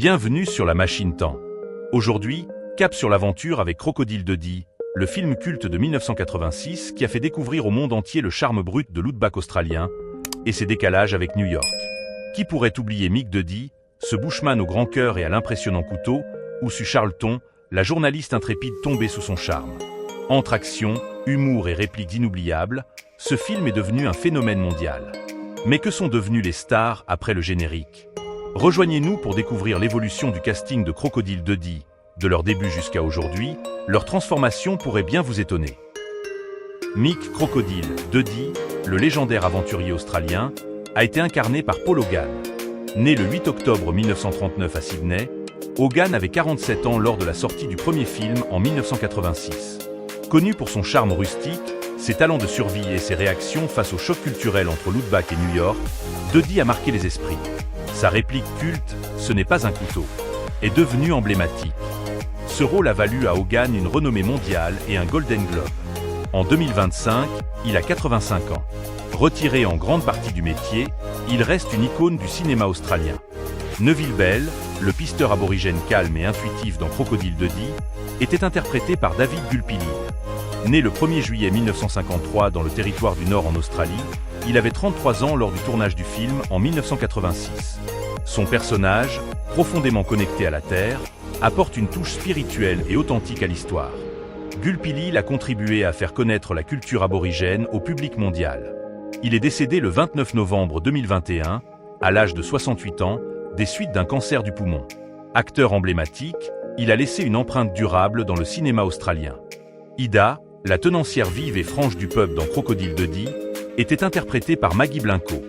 Bienvenue sur la machine temps. Aujourd'hui, cap sur l'aventure avec Crocodile Dundee, le film culte de 1986 qui a fait découvrir au monde entier le charme brut de l'outback australien et ses décalages avec New York. Qui pourrait oublier Mick Dundee, ce bushman au grand cœur et à l'impressionnant couteau, ou Sue Charlton, la journaliste intrépide tombée sous son charme. Entre action, humour et répliques inoubliables, ce film est devenu un phénomène mondial. Mais que sont devenus les stars après le générique? Rejoignez-nous pour découvrir l'évolution du casting de Crocodile Dundee. De leur début jusqu'à aujourd'hui, leur transformation pourrait bien vous étonner. Mick Crocodile Dundee, le légendaire aventurier australien, a été incarné par Paul Hogan. Né le 8 octobre 1939 à Sydney, Hogan avait 47 ans lors de la sortie du premier film en 1986. Connu pour son charme rustique, ses talents de survie et ses réactions face au choc culturel entre l'outback et New York, Dundee a marqué les esprits. Sa réplique culte « Ce n'est pas un couteau » est devenue emblématique. Ce rôle a valu à Hogan une renommée mondiale et un Golden Globe. En 2025, il a 85 ans. Retiré en grande partie du métier, il reste une icône du cinéma australien. Neville Bell, le pisteur aborigène calme et intuitif dans Crocodile Dundee, était interprété par David Gulpilil. Né le 1er juillet 1953 dans le territoire du Nord en Australie, il avait 33 ans lors du tournage du film en 1986. Son personnage, profondément connecté à la Terre, apporte une touche spirituelle et authentique à l'histoire. Gulpilil a contribué à faire connaître la culture aborigène au public mondial. Il est décédé le 29 novembre 2021, à l'âge de 68 ans, des suites d'un cancer du poumon. Acteur emblématique, il a laissé une empreinte durable dans le cinéma australien. Ida, la tenancière vive et franche du pub dans Crocodile Dundee, était interprétée par Maggie Blincoe.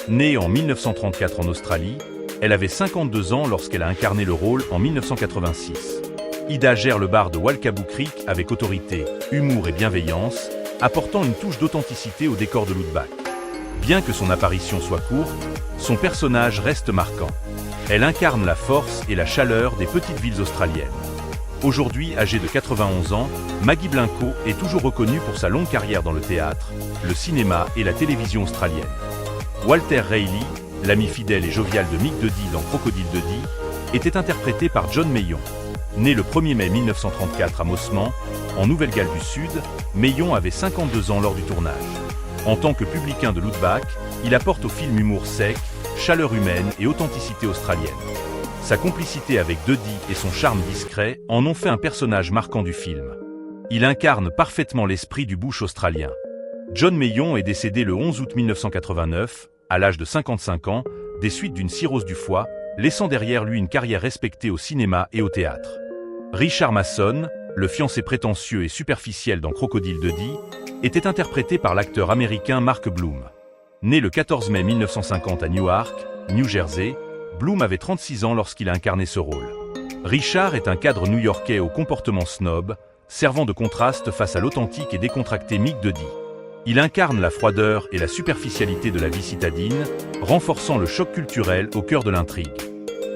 Née en 1934 en Australie, elle avait 52 ans lorsqu'elle a incarné le rôle en 1986. Ida gère le bar de Walcaboo Creek avec autorité, humour et bienveillance, apportant une touche d'authenticité au décor de l'outback. Bien que son apparition soit courte, son personnage reste marquant. Elle incarne la force et la chaleur des petites villes australiennes. Aujourd'hui âgée de 91 ans, Maggie Blincoe est toujours reconnue pour sa longue carrière dans le théâtre, le cinéma et la télévision australienne. Walter Rayleigh, l'ami fidèle et jovial de Mick Dundee dans Crocodile Dundee, était interprété par John Mayall. Né le 1er mai 1934 à Mosman, en Nouvelle-Galles du Sud, Mayall avait 52 ans lors du tournage. En tant que publicain de l'outback, il apporte au film humour sec, chaleur humaine et authenticité australienne. Sa complicité avec Dundee et son charme discret en ont fait un personnage marquant du film. Il incarne parfaitement l'esprit du bush australien. John Mayall est décédé le 11 août 1989, à l'âge de 55 ans, des suites d'une cirrhose du foie, laissant derrière lui une carrière respectée au cinéma et au théâtre. Richard Mason, le fiancé prétentieux et superficiel dans Crocodile Dundee, était interprété par l'acteur américain Mark Bloom. Né le 14 mai 1950 à Newark, New Jersey, Bloom avait 36 ans lorsqu'il a incarné ce rôle. Richard est un cadre new-yorkais au comportement snob, servant de contraste face à l'authentique et décontracté Mick Dundee. Il incarne la froideur et la superficialité de la vie citadine, renforçant le choc culturel au cœur de l'intrigue.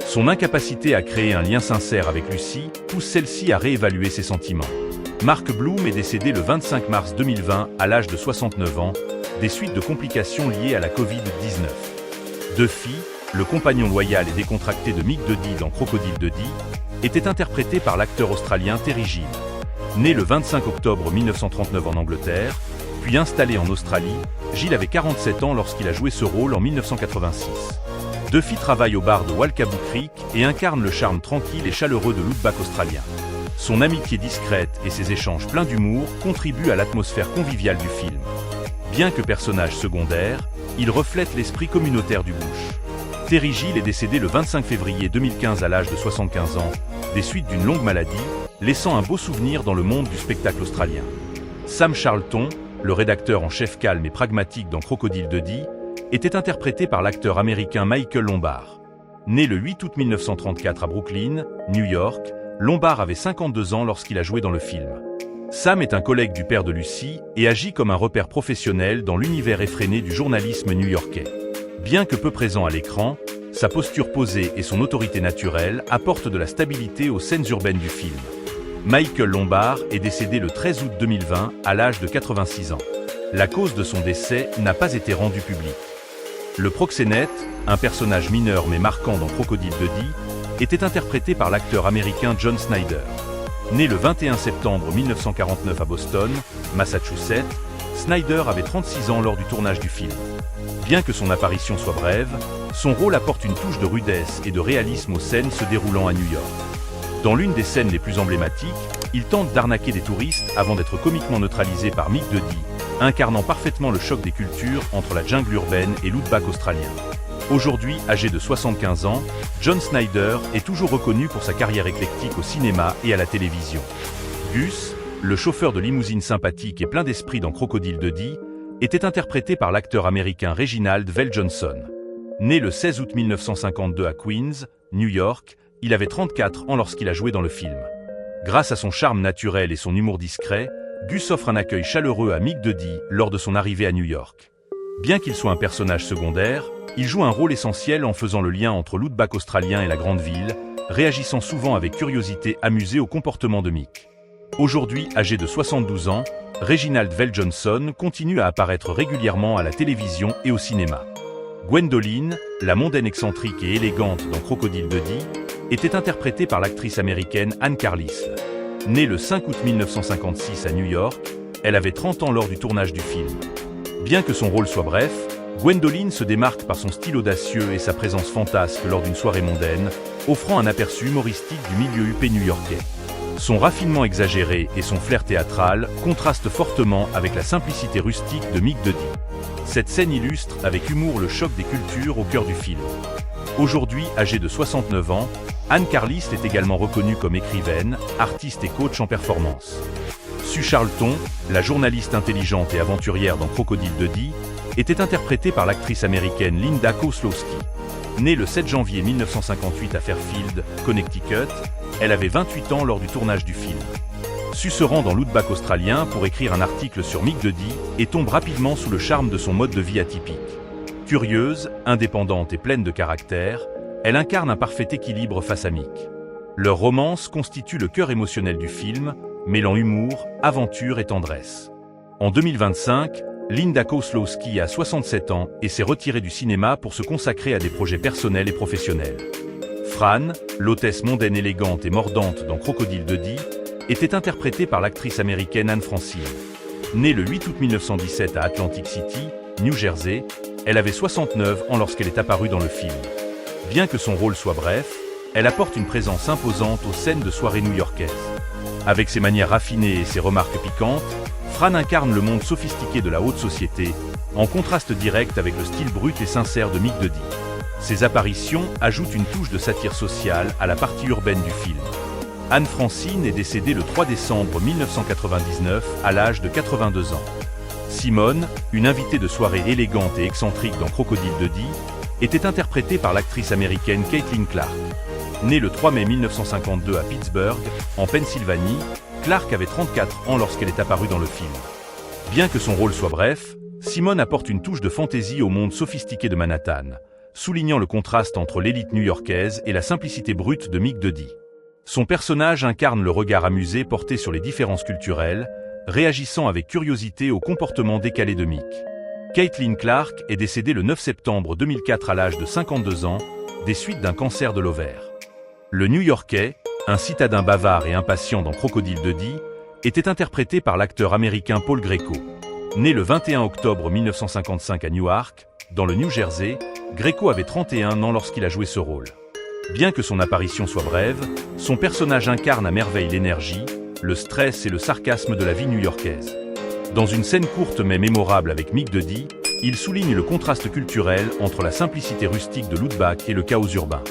Son incapacité à créer un lien sincère avec Lucy pousse celle-ci à réévaluer ses sentiments. Mark Bloom est décédé le 25 mars 2020 à l'âge de 69 ans, des suites de complications liées à la Covid-19. Duffy, le compagnon loyal et décontracté de Mick Dundee dans Crocodile Dundee, était interprété par l'acteur australien Terry Gill. Né le 25 octobre 1939 en Angleterre, puis installé en Australie, Gill avait 47 ans lorsqu'il a joué ce rôle en 1986. Duffy travaille au bar de Walcaboo Creek et incarne le charme tranquille et chaleureux de l'outback australien. Son amitié discrète et ses échanges pleins d'humour contribuent à l'atmosphère conviviale du film. Bien que personnage secondaire, il reflète l'esprit communautaire du bush. Terry Gill est décédé le 25 février 2015 à l'âge de 75 ans, des suites d'une longue maladie, laissant un beau souvenir dans le monde du spectacle australien. Sam Charlton, le rédacteur en chef calme et pragmatique dans Crocodile Dundee, était interprété par l'acteur américain Michael Lombard. Né le 8 août 1934 à Brooklyn, New York, Lombard avait 52 ans lorsqu'il a joué dans le film. Sam est un collègue du père de Lucy et agit comme un repère professionnel dans l'univers effréné du journalisme new-yorkais. Bien que peu présent à l'écran, sa posture posée et son autorité naturelle apportent de la stabilité aux scènes urbaines du film. Michael Lombard est décédé le 13 août 2020 à l'âge de 86 ans. La cause de son décès n'a pas été rendue publique. Le proxénète, un personnage mineur mais marquant dans Crocodile Dundee, était interprété par l'acteur américain John Snyder. Né le 21 septembre 1949 à Boston, Massachusetts, Snyder avait 36 ans lors du tournage du film. Bien que son apparition soit brève, son rôle apporte une touche de rudesse et de réalisme aux scènes se déroulant à New York. Dans l'une des scènes les plus emblématiques, il tente d'arnaquer des touristes avant d'être comiquement neutralisé par Mick Duddy, incarnant parfaitement le choc des cultures entre la jungle urbaine et l'outback australien. Aujourd'hui, âgé de 75 ans, John Snyder est toujours reconnu pour sa carrière éclectique au cinéma et à la télévision. Gus, le chauffeur de limousine sympathique et plein d'esprit dans Crocodile Dundee, était interprété par l'acteur américain Reginald VelJohnson. Né le 16 août 1952 à Queens, New York, il avait 34 ans lorsqu'il a joué dans le film. Grâce à son charme naturel et son humour discret, Gus offre un accueil chaleureux à Mick Dundee lors de son arrivée à New York. Bien qu'il soit un personnage secondaire, il joue un rôle essentiel en faisant le lien entre l'outback australien et la grande ville, réagissant souvent avec curiosité amusée au comportement de Mick. Aujourd'hui, âgé de 72 ans, Reginald VelJohnson continue à apparaître régulièrement à la télévision et au cinéma. Gwendoline, la mondaine excentrique et élégante dans Crocodile Dundee, était interprétée par l'actrice américaine Anne Carlisle. Née le 5 août 1956 à New York, elle avait 30 ans lors du tournage du film. Bien que son rôle soit bref, Gwendoline se démarque par son style audacieux et sa présence fantasque lors d'une soirée mondaine, offrant un aperçu humoristique du milieu huppé new-yorkais. Son raffinement exagéré et son flair théâtral contrastent fortement avec la simplicité rustique de Mick Dundee. Cette scène illustre avec humour le choc des cultures au cœur du film. Aujourd'hui, âgée de 69 ans, Anne Carlisle est également reconnue comme écrivaine, artiste et coach en performance. Sue Charlton, la journaliste intelligente et aventurière dans Crocodile Dundee, était interprétée par l'actrice américaine Linda Kozlowski. Née le 7 janvier 1958 à Fairfield, Connecticut, elle avait 28 ans lors du tournage du film. Sue se rend dans l'outback australien pour écrire un article sur Mick Dundee et tombe rapidement sous le charme de son mode de vie atypique. Curieuse, indépendante et pleine de caractère, elle incarne un parfait équilibre face à Mick. Leur romance constitue le cœur émotionnel du film, mêlant humour, aventure et tendresse. En 2025, Linda Kozlowski a 67 ans et s'est retirée du cinéma pour se consacrer à des projets personnels et professionnels. Fran, l'hôtesse mondaine élégante et mordante dans Crocodile Dundee, était interprétée par l'actrice américaine Anne Francine. Née le 8 août 1917 à Atlantic City, New Jersey, elle avait 69 ans lorsqu'elle est apparue dans le film. Bien que son rôle soit bref, elle apporte une présence imposante aux scènes de soirées new-yorkaises. Avec ses manières raffinées et ses remarques piquantes, Fran incarne le monde sophistiqué de la haute société, en contraste direct avec le style brut et sincère de Mick Dundee. Ses apparitions ajoutent une touche de satire sociale à la partie urbaine du film. Anne Francine est décédée le 3 décembre 1999 à l'âge de 82 ans. Simone, une invitée de soirée élégante et excentrique dans Crocodile Dundee, était interprétée par l'actrice américaine Caitlin Clark. Née le 3 mai 1952 à Pittsburgh, en Pennsylvanie, Clark avait 34 ans lorsqu'elle est apparue dans le film. Bien que son rôle soit bref, Simone apporte une touche de fantaisie au monde sophistiqué de Manhattan, soulignant le contraste entre l'élite new-yorkaise et la simplicité brute de Mick Dundee. Son personnage incarne le regard amusé porté sur les différences culturelles, réagissant avec curiosité au comportement décalé de Mick. Caitlin Clark est décédée le 9 septembre 2004 à l'âge de 52 ans, des suites d'un cancer de l'ovaire. Le New-Yorkais, un citadin bavard et impatient dans Crocodile Dundee, était interprété par l'acteur américain Paul Greco. Né le 21 octobre 1955 à Newark, dans le New Jersey, Greco avait 31 ans lorsqu'il a joué ce rôle. Bien que son apparition soit brève, son personnage incarne à merveille l'énergie, le stress et le sarcasme de la vie new-yorkaise. Dans une scène courte mais mémorable avec Mick Dundee, il souligne le contraste culturel entre la simplicité rustique de l'outback et le chaos urbain.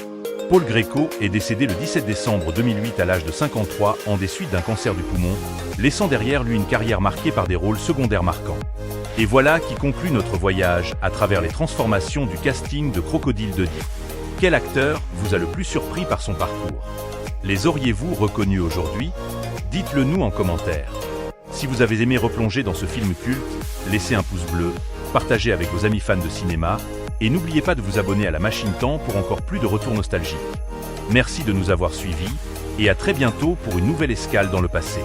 Paul Greco est décédé le 17 décembre 2008 à l'âge de 53 ans des suites d'un cancer du poumon, laissant derrière lui une carrière marquée par des rôles secondaires marquants. Et voilà qui conclut notre voyage à travers les transformations du casting de Crocodile Dundee. Quel acteur vous a le plus surpris par son parcours? Les auriez-vous reconnus aujourd'hui? Dites-le nous en commentaire. Si vous avez aimé replonger dans ce film culte, laissez un pouce bleu, partagez avec vos amis fans de cinéma, et n'oubliez pas de vous abonner à la Machine Temps pour encore plus de retours nostalgiques. Merci de nous avoir suivis, et à très bientôt pour une nouvelle escale dans le passé.